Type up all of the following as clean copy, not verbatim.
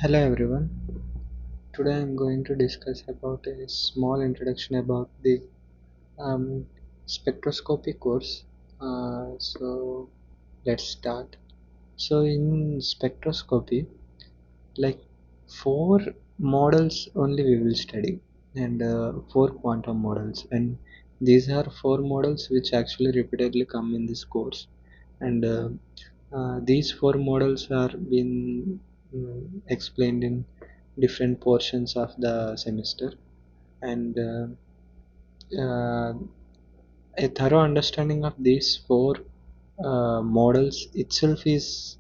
Hello everyone. Today I'm going to discuss about a small introduction about the um, spectroscopy course. So let's start. So in spectroscopy, like four models only we will study, and four quantum models, and these are four models which actually repeatedly come in this course, and these four models are being explained in different portions of the semester, and uh, a thorough understanding of these four models itself is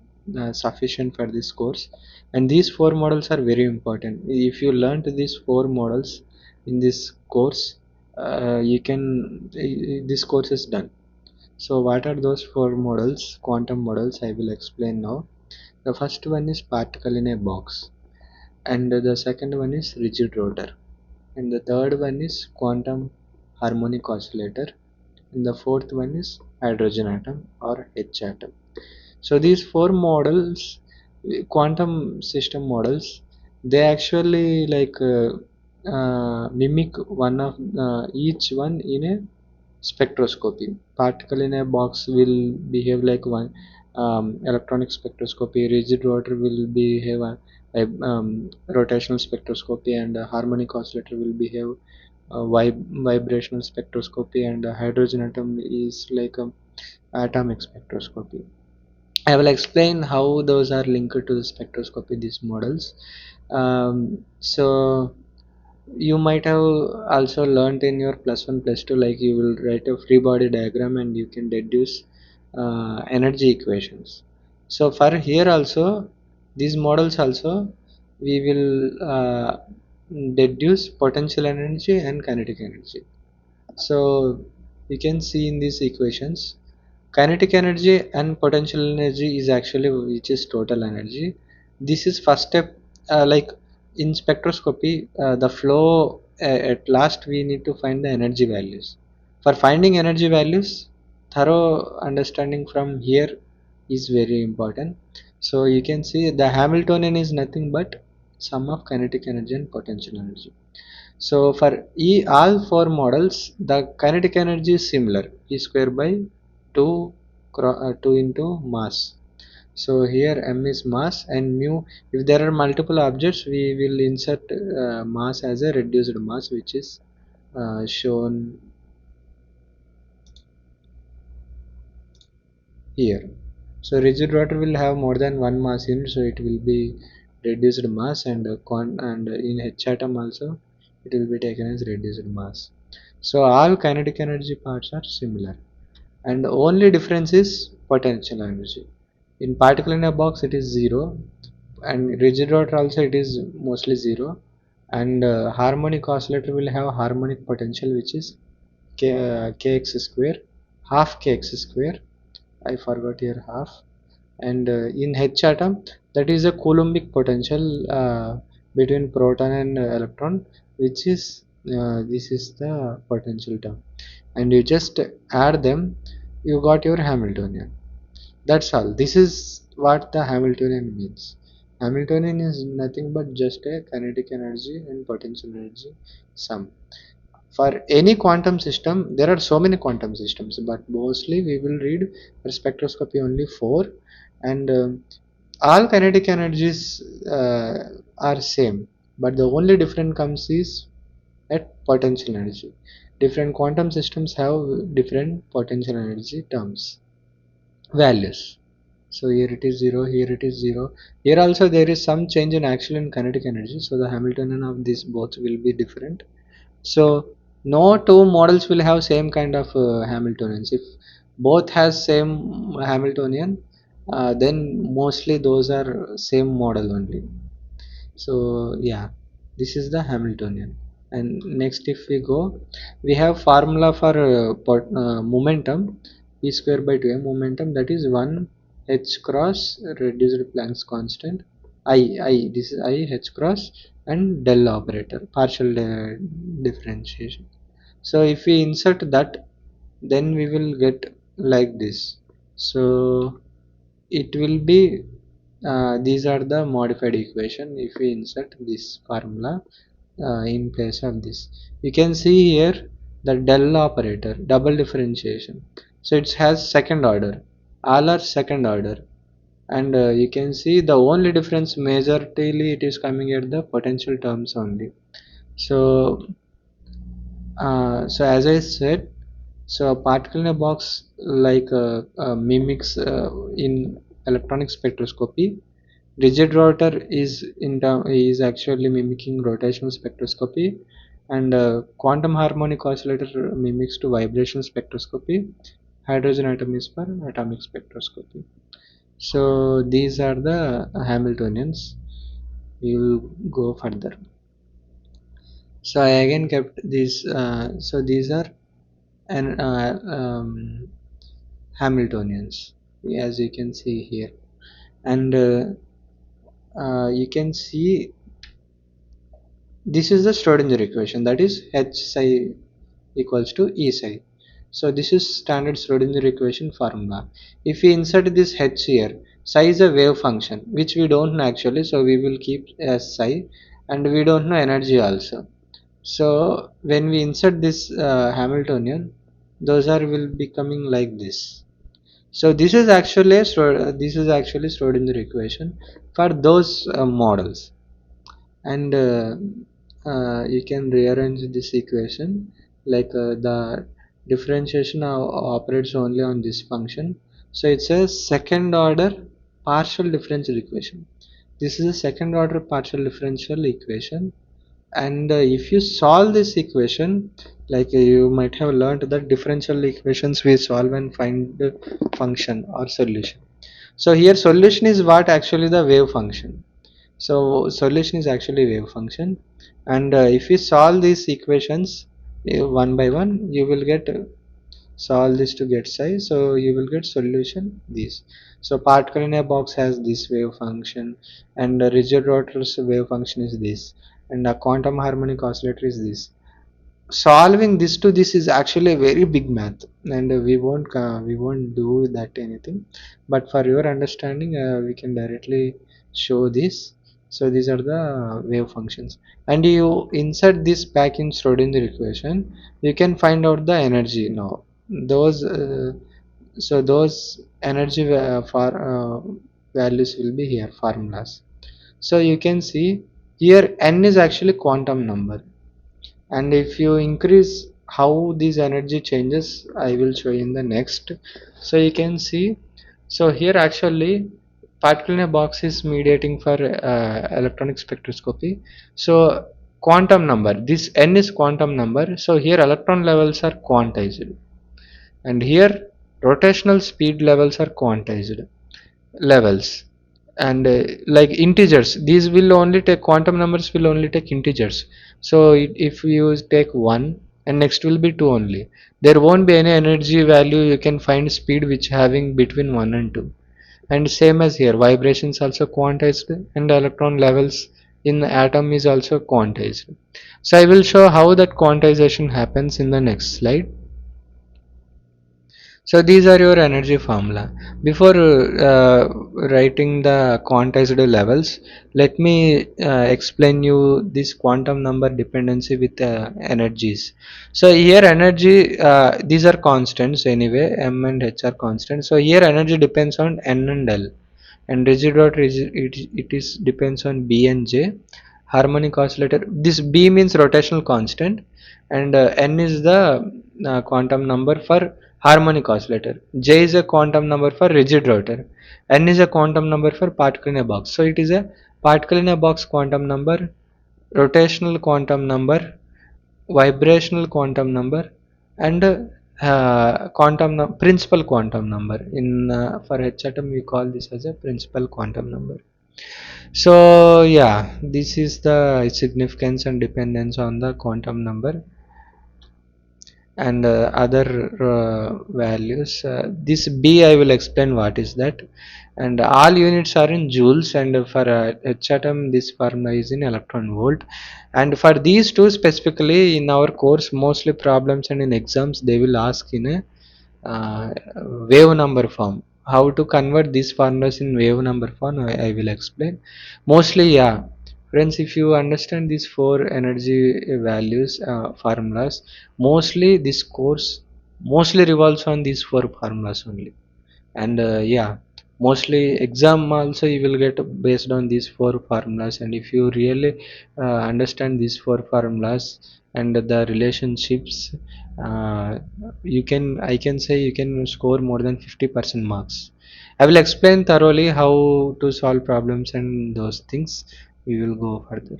sufficient for this course, and these four models are very important. If you learn these four models in this course, you can this course is done. So what are those four models, quantum models? I will explain now. The first one is particle in a box, and the second one is rigid rotor, and the third one is quantum harmonic oscillator, and the fourth one is hydrogen atom or H atom. So these four models, quantum system models, they actually mimic one of each one in a spectroscopy. Particle in a box will behave like one electronic spectroscopy. Rigid rotor will behave a rotational spectroscopy, and a harmonic oscillator will behave vibrational spectroscopy, and hydrogen atom is like a atomic spectroscopy. I will explain how those are linked to the spectroscopy, these models. So you might have also learned in your plus one plus two, like you will write a free body diagram and you can deduce energy equations. So for here also, these models also, we will deduce potential energy and kinetic energy. So you can see in these equations, kinetic energy and potential energy is actually which is total energy. This is first step. Like in spectroscopy, the flow, at last we need to find the energy values. For finding energy values, thorough understanding from here is very important. So you can see the Hamiltonian is nothing but sum of kinetic energy and potential energy. So for all four models, the kinetic energy is similar, E square by 2, 2 into mass. So here m is mass, and mu, if there are multiple objects, we will insert mass as a reduced mass, which is shown here. So rigid rotor will have more than one mass unit, so it will be reduced mass, and and in H atom also it will be taken as reduced mass. So all kinetic energy parts are similar, and the only difference is potential energy. In particle in a box it is zero, and rigid rotor also it is mostly zero, and harmonic oscillator will have harmonic potential which is kx square, half kx square. I forgot here half. And in H atom, that is a coulombic potential between proton and electron, which is this is the potential term, and you just add them, you got your Hamiltonian. That's all. This is what the Hamiltonian means. Hamiltonian is nothing but just a kinetic energy and potential energy sum. For any quantum system, there are so many quantum systems, but mostly we will read for spectroscopy only four, and all kinetic energies are same, but the only difference comes is at potential energy. Different quantum systems have different potential energy terms, values. So here it is 0, here it is 0. Here also there is some change in actual and kinetic energy, so the Hamiltonian of these both will be different. So no two models will have same kind of Hamiltonians. If both has same Hamiltonian, then mostly those are same model only. So yeah, this is the Hamiltonian. And next, if we go, we have formula for momentum, E square by 2m momentum, that is 1 h cross reduced Planck's constant, I, this is I h cross, and del operator, partial differentiation. So if we insert that, then we will get like this. So it will be These are the modified equation if we insert this formula in place of this. You can see here the del operator, double differentiation, so it has second order, all are second order. And you can see the only difference majorly it is coming at the potential terms only. So so as I said, so a particle in a box like mimics in electronic spectroscopy. Rigid rotor is actually mimicking rotational spectroscopy, and quantum harmonic oscillator mimics to vibration spectroscopy. Hydrogen atom is for atomic spectroscopy. So these are the Hamiltonians. We will go further. So I again kept these. So these are and Hamiltonians, as you can see here, and you can see this is the Schrodinger equation, that is H psi equals to E psi. So this is standard Schrodinger equation formula. If we insert this H here, psi is a wave function which we don't know actually, so we will keep as psi, and we don't know energy also. So when we insert this Hamiltonian, those are will becoming like this. So this is actually Schrodinger equation for those models, and you can rearrange this equation like the differentiation operates only on this function. So it's a second order partial differential equation. This is a second order partial differential equation, and if you solve this equation, like you might have learned that differential equations we solve and find the function or solution. So here solution is what actually the wave function. So solution is actually wave function, and if we solve these equations one by one, you will get solve this to get psi, so you will get solution this. So particle in a box has this wave function, and the rigid rotor's wave function is this, and a quantum harmonic oscillator is this. Solving this to this is actually a very big math, and we won't do that anything, but for your understanding we can directly show this. So these are the wave functions, and you insert this back in Schrodinger equation, you can find out the energy now. Those so those energy for values will be here formulas. So you can see here n is actually quantum number, and if you increase how this energy changes, I will show you in the next. So you can see, so here actually particle in a box is mediating for electronic spectroscopy. So quantum number, this n is quantum number, so here electron levels are quantized, and here rotational speed levels are quantized levels, and like integers, these will only take, quantum numbers will only take integers. So if you take 1 and next will be 2 only, there won't be any energy value, you can find speed which having between 1 and 2. And same as here, vibrations also quantized, and electron levels in the atom is also quantized. So I will show how that quantization happens in the next slide. So these are your energy formula. Before writing the quantized levels, let me explain you this quantum number dependency with energies. So here energy, these are constants anyway, m and h are constants. So here energy depends on n and l, and rigid rotor it is depends on b and j. Harmonic oscillator, this b means rotational constant, and n is the quantum number for harmonic oscillator. J is a quantum number for rigid rotor. N is a quantum number for particle in a box. So it is a particle in a box quantum number, rotational quantum number, vibrational quantum number, and principal quantum number. In for H atom we call this as a principal quantum number. So yeah, this is the significance and dependence on the quantum number, and other values. This B I will explain what is that, and all units are in joules, and for H atom this formula is in electron volt. And for these two specifically in our course, mostly problems and in exams they will ask in a wave number form. how to convert these formulas in wave number form, I will explain. Mostly, yeah, friends, if you understand these four energy values formulas, mostly this course mostly revolves on these four formulas only. And yeah, mostly exam also you will get based on these four formulas. And if you really understand these four formulas and the relationships, uh, you can, I can say, you can score more than 50% marks. I will explain thoroughly how to solve problems and those things. We will go further.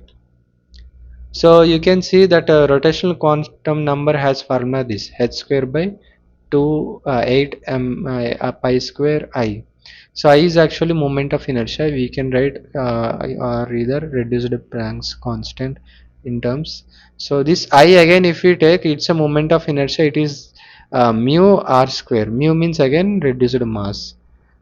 So you can see that rotational quantum number has formula this h square by 2 8 m pi square I. So I is actually moment of inertia. We can write or either reduced Planck's constant in terms. So this I again, if we take, it's a moment of inertia. It is mu r square. Mu means again reduced mass.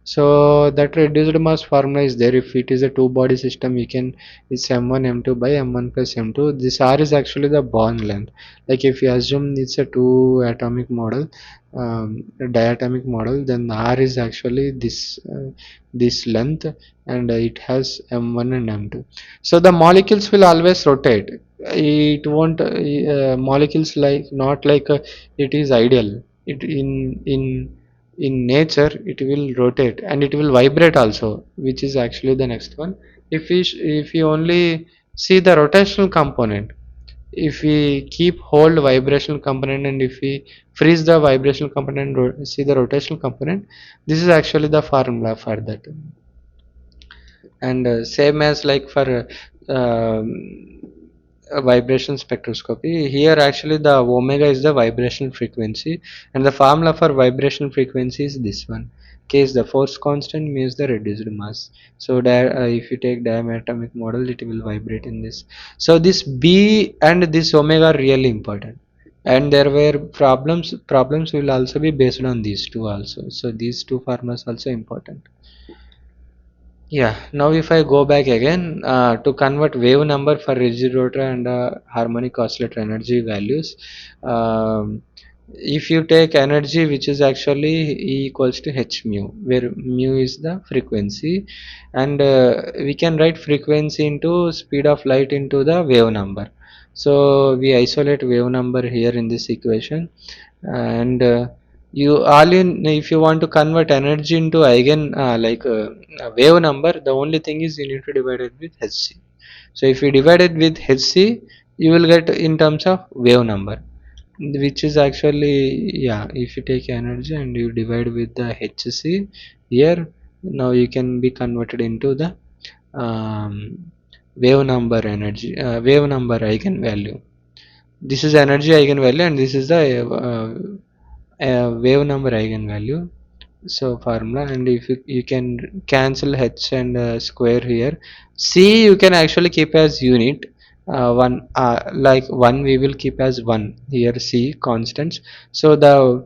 So that reduced mass formula is there. If it is a two body system, you can, it's m1 m2 by m1 plus m2. This r is actually the bond length. Like if you assume it's a two atomic model, diatomic model, then r is actually this length, and it has m1 and m2. So the molecules will always rotate. It won't molecules like not like it is ideal. It in nature it will rotate and it will vibrate also, which is actually the next one. If we only see the rotational component, if we keep hold vibrational component and if we freeze the vibrational component, see the rotational component, this is actually the formula for that. And same as like for vibration spectroscopy, here actually the omega is the vibrational frequency, and the formula for vibrational frequency is this one. K is the force constant, mu is the reduced mass. So if you take diatomic model, it will vibrate in this. So this B and this omega are really important, and there were problems will also be based on these two also. So these two formulas also important. Yeah, now if I go back again to convert wave number for rigid rotor and harmonic oscillator energy values, um, if you take energy which is actually E equals to h mu, where mu is the frequency, and we can write frequency into speed of light into the wave number. So we isolate wave number here in this equation, and you all in, if you want to convert energy into eigen wave number, the only thing is you need to divide it with hc. So if you divide it with hc, you will get in terms of wave number, which is actually, yeah, if you take energy and you divide with the hc here, now you can be converted into the um, wave number energy, wave number eigenvalue. This is energy eigenvalue and this is the wave number eigenvalue. So formula, and if you can cancel h and square here. C you can actually keep as unit, one like 1 we will keep as 1 here, C constants. So the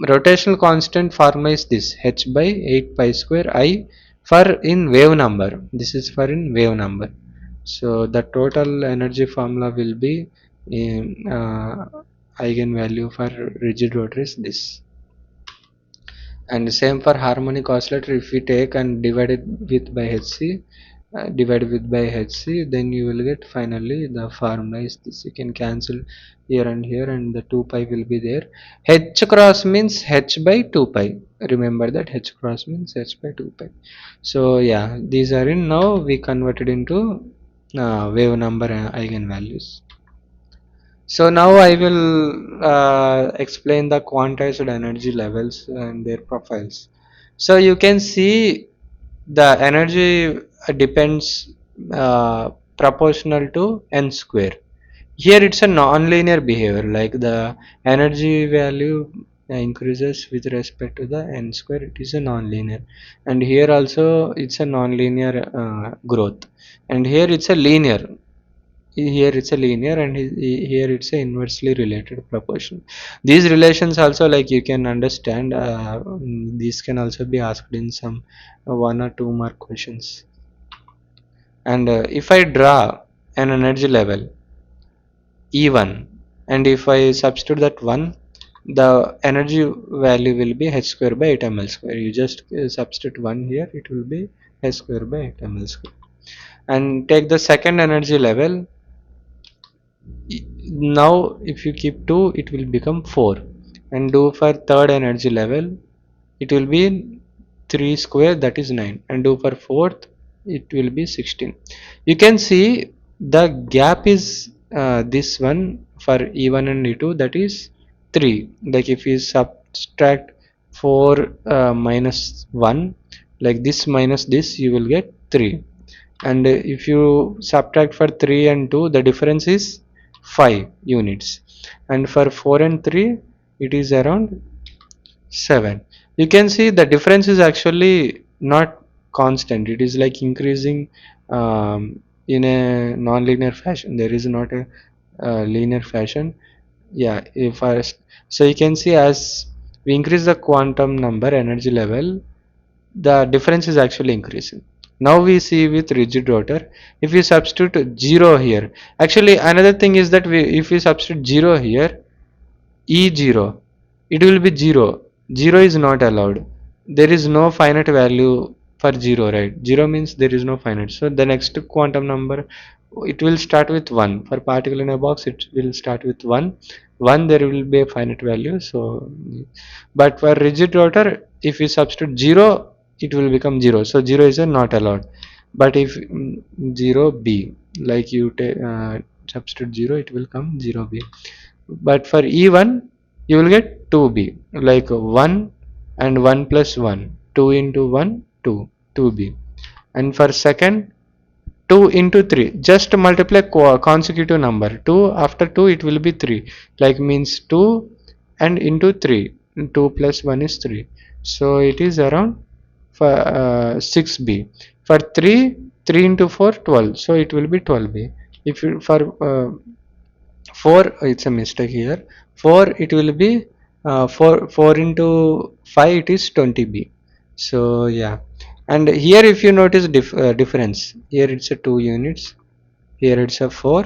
rotational constant formula is this h by 8 pi square I for in wave number. This is for in wave number. So the total energy formula will be in eigenvalue for rigid rotor is this. And same for harmonic oscillator, if we take and divide it with by hc, divide with by hc, then you will get finally the formula is this. You can cancel here and here and the 2 pi will be there. H cross means h by 2 pi. Remember that h cross means h by 2 pi. So yeah, these are in, now we converted into wave number eigenvalues. So now I will explain the quantized energy levels and their profiles. So you can see the energy depends proportional to n square. Here it's a non-linear behavior, like the energy value increases with respect to the n square. It is a non-linear, and here also it's a non-linear growth, and here it's a linear. Here it's a linear, and here it's a inversely related proportion. These relations also, like you can understand, these can also be asked in some one or two mark questions. And if I draw an energy level E1, and if I substitute that 1 the energy value will be h square by 8 ml square. You just substitute 1 here, it will be h square by 8 ml square. And take the second energy level. Now if you keep 2, it will become 4. And do for third energy level, it will be 3 square, that is 9. And do for fourth, it will be 16. You can see the gap is this one for E1 and E2, that is 3. Like if you subtract 4 minus 1, like this minus this, you will get 3. And if you subtract for 3 and 2, the difference is 5 units. And for 4 and 3, it is around 7. You can see the difference is actually not constant, it is like increasing in a non-linear fashion. There is not a linear fashion. Yeah, if I, so you can see as we increase the quantum number energy level, the difference is actually increasing. Now we see with rigid rotor, if we substitute 0 here, actually another thing is that if we substitute 0 here, E0, it will be 0. 0 is not allowed. There is no finite value for 0, right? 0 means there is no finite. So the next quantum number, it will start with 1. For particle in a box, it will start with 1. 1, there will be a finite value. So, but for rigid rotor, if we substitute 0, it will become 0. So 0 is not allowed. But if 0b, like you substitute 0, it will come 0b. But for E1, you will get 2b, like 1 and 1 plus 1, 2 into 1, 2, 2b. And for second, 2 into 3, just multiply consecutive number. 2 after 2, it will be 3, like means 2 and into 3, 2 plus 1 is 3. So it is around for 6b. For 3, 3 into 4, 12. So it will be 12b. If you, for 4, it's a mistake here. 4, it will be 4 into 5, it is 20b. So yeah. And here if you notice difference, here it's a 2 units, here it's a 4,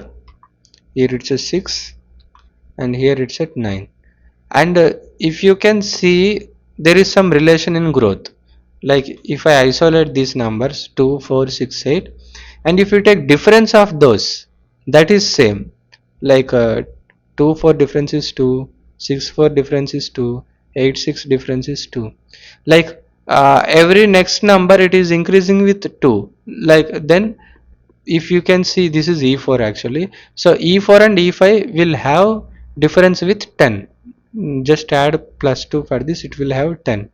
here it's a 6, and here it's at 9. And if you can see, there is some relation in growth. Like if I isolate these numbers 2, 4, 6, 8, and if you take difference of those, that is same. Like 2, 4 difference is 2, 6, 4 difference is 2, 8, 6 difference is 2. Like every next number it is increasing with 2. Like then if you can see, this is E4 actually. So E4 and E5 will have difference with 10. Just add plus 2 for this, it will have 10.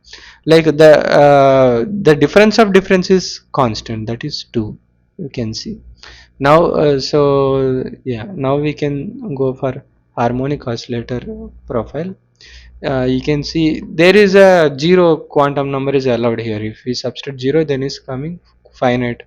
Like the difference of difference is constant, that is 2. You can see. Now so yeah, now we can go for harmonic oscillator profile. You can see there is a 0 quantum number is allowed here. If we substitute 0, then is coming finite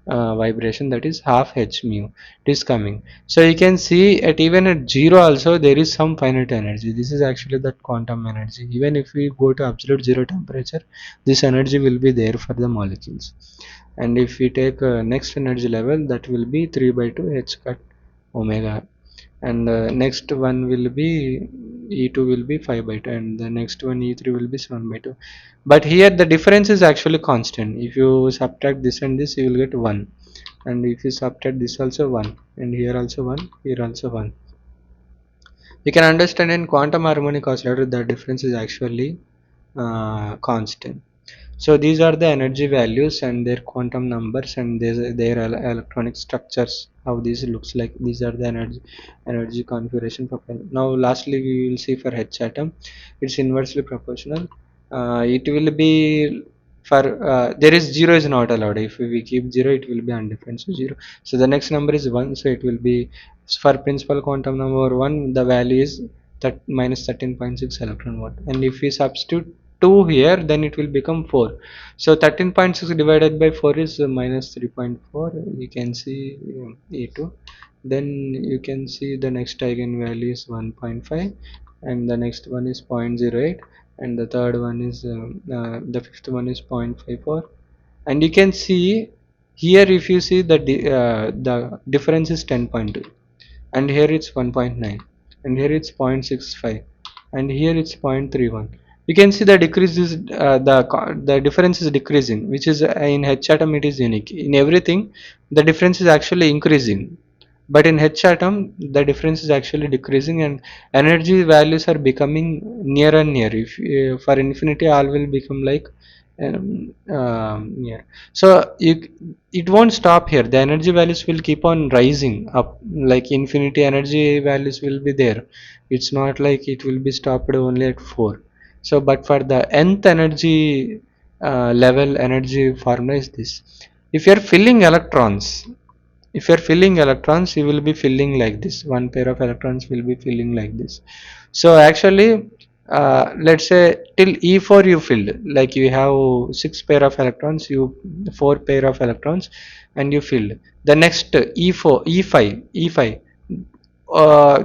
vibration, that is half h mu, it is coming. So you can see at even at 0 also there is some finite energy. This is actually that quantum energy. Even if we go to absolute 0 temperature, this energy will be there for the molecules. And if we take next energy level, that will be 3 by 2 h cut omega. And the next one will be E2 will be 5 by 2, and the next one E3 will be 7 by 2. But here the difference is actually constant. If you subtract this and this, you will get 1. And if you subtract this also 1, and here also 1, here also 1. You can understand in quantum harmonic oscillator the difference is actually constant. So these are the energy values and their quantum numbers and their electronic structures, how this looks like. These are the energy configuration profile. Now lastly we will see for H atom, it's inversely proportional. It will be for there is 0 is not allowed. If we keep 0, it will be undifferent, so 0. So the next number is 1, so it will be for principal quantum number 1, the value is that minus 13.6 electron volt. And if we substitute 2 here, then it will become 4. So 13.6 divided by 4 is minus 3.4. You can see E2. Then you can see the next eigenvalue is 1.5, and the next one is 0.08, and the third one is the fifth one is 0.54. And you can see here, if you see the difference is 10.2, and here it's 1.9, and here it's 0.65, and here it's 0.31. You can see the decrease is the difference is decreasing, which is in H atom it is unique. In everything, the difference is actually increasing, but in H atom the difference is actually decreasing, and energy values are becoming near and near. If for infinity, all will become like yeah. So it won't stop here. The energy values will keep on rising up, like infinity energy values will be there. It's not like it will be stopped only at 4. So but for the nth energy level, energy formula is this. If you are filling electrons, if you're filling electrons, you will be filling like this. One pair of electrons will be filling like this. So actually, let's say till E4 you filled, like you have 6 pair of electrons, you 4 pair of electrons, and you filled. The next E4, E5, E5,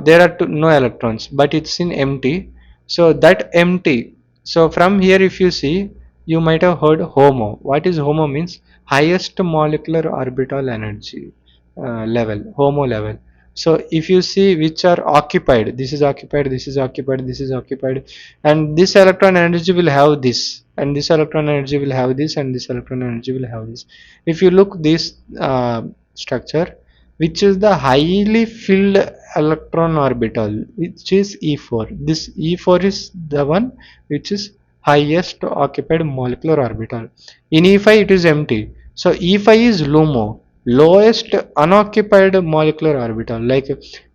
there are no electrons, but it's in empty. So that empty. So from here, if you see, you might have heard HOMO. What is HOMO means? Highest molecular orbital energy level, HOMO level. So if you see which are occupied, this is occupied, this is occupied, this is occupied, and this electron energy will have this, and this electron energy will have this, and this electron energy will have this. If you look this structure, which is the highly filled electron orbital, which is E4. This E4 is the one which is highest occupied molecular orbital. In E5 it is empty. So E5 is LUMO, lowest unoccupied molecular orbital. Like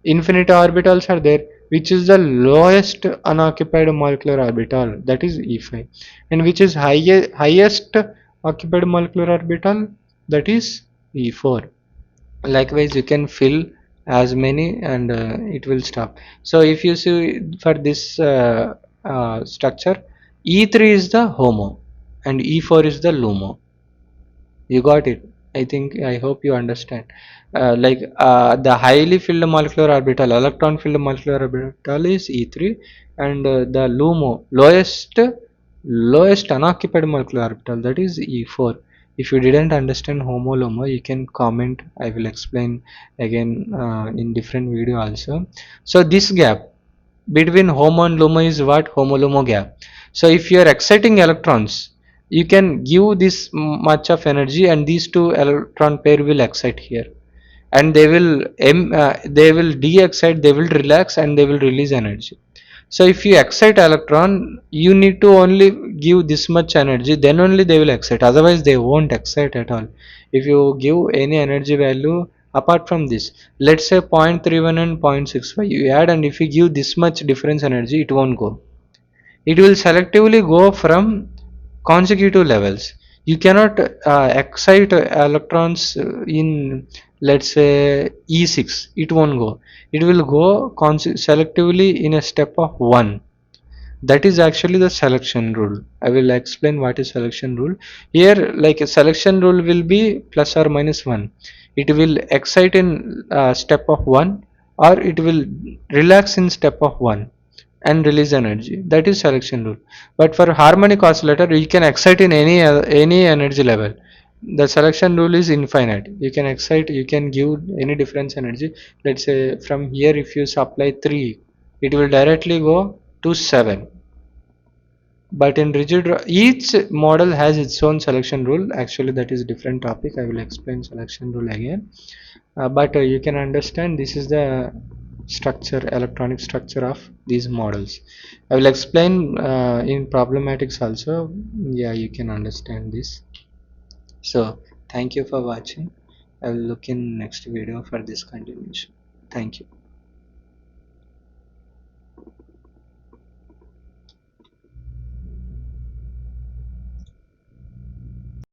infinite orbitals are there, which is the lowest unoccupied molecular orbital, that is E5, and which is highest occupied molecular orbital, that is E4. Likewise, you can fill as many, and it will stop. So if you see for this structure, E3 is the HOMO and E4 is the LUMO. You got it? I think, I hope you understand. Like the highly filled molecular orbital, electron filled molecular orbital is E3, and the LUMO, lowest unoccupied molecular orbital, that is E4. If you didn't understand HOMO LUMO, you can comment. I will explain again in different video also. So this gap between HOMO and LUMO is what? HOMO LUMO gap. So if you are exciting electrons, you can give this much of energy, and these two electron pair will excite here, and they will de-excite, they will relax, and they will release energy. So if you excite electron, you need to only give this much energy, then only they will excite, otherwise they won't excite at all. If you give any energy value apart from this, let's say 0.31 and 0.65, you add, and if you give this much difference energy, it won't go. It will selectively go from consecutive levels. You cannot excite electrons in, let's say, E6, it won't go. It will go selectively in a step of 1. That is actually the selection rule. I will explain what is selection rule here. Like a selection rule will be plus or minus 1. It will excite in step of 1, or it will relax in step of 1 and release energy. That is selection rule. But for harmonic oscillator, you can excite in any energy level. The selection rule is infinite. You can excite, you can give any difference energy. Let's say from here, if you supply 3, it will directly go to 7. But in each model has its own selection rule. Actually, that is a different topic. I will explain selection rule again. But you can understand this is the structure, electronic structure of these models. I will explain in problematics also. Yeah, you can understand this. So thank you for watching. I will look in next video for this continuation. Thank you.